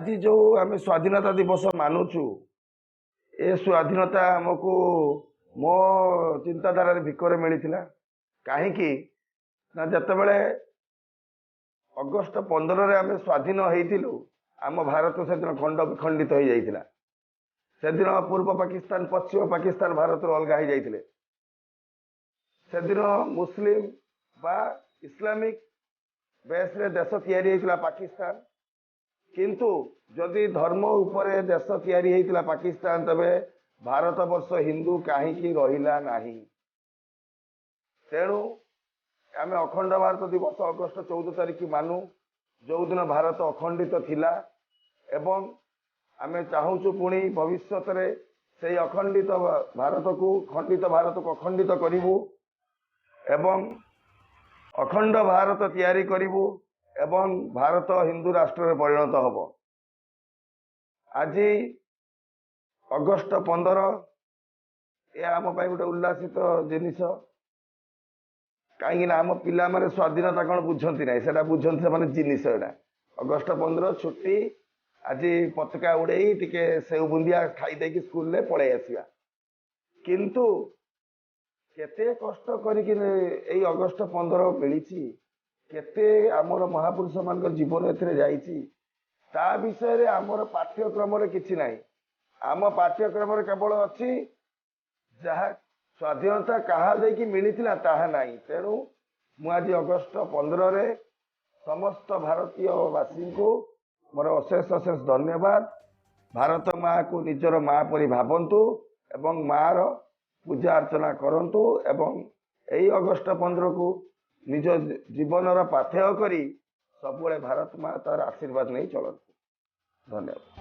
आज जो आम स्वाधीनता दिवस मानुचु ए स्वाधीनता आमको मो चिंताधारा भिकर मिलता कहीं ना जिते बड़े अगस्ट 15 आम स्वाधीन होइतिलु आम भारत से दिन खंड विखंडित हो जाइतिला। से दिन पूर्व पाकिस्तान पश्चिम पाकिस्तान भारत अलग हो जाइतिले। से दिन मुस्लिम बा इस्लामिक बेस रे देश तैयारी होइतिला पाकिस्तान। किंतु जदि धर्म उपरे देश तैयारी होइतिला पाकिस्तान तबे भारत वर्ष हिंदू कहीं रहिला नाही। तेणु आम अखंड भारत दिवस अगस्ट 14 तारिख मानु जो दिन भारत अखंडित थिला एवं आम चाहूँ पुणी भविष्य से अखंडित भारत को अखंडित करूँ एवं अखंड भारत तैयारी करूँ एवं भारत हिंदू राष्ट्र में परिणत हम। आज अगस्ट 15 यह आम गोटे उल्लासित जिनिस कहीं आम पिला माने स्वाधीनता कौन बुझती ना से बुझती से जिनिस अगस्ट 15 छुट्टी आज पताका उड़े टिके सेव बुंदिया खाईदे स्कूल पलि आसवा। किंतु केते कष्ट करके अगस्ट 15 मिली केते आमर महापुरुष मान जीवन ता विषय आमर पाठ्यक्रम किसी ना। आम पाठ्यक्रम केवल अच्छी जहाँ स्वाधीनता कहा मिलता ताहा नहीं। तेणु मुझे अगस्ट 15 रे समस्त भारतीय वासी को मोर अशेष अशेष धन्यवाद। भारत माँ को निजर माँ परी भावन्तु एवं माँ रो पूजा अर्चना करंतु एवं यही अगस्ट 15 को निज जीवन पाथेय करी सब भारत माँ तार आशीर्वाद नहीं चलतु। धन्यवाद।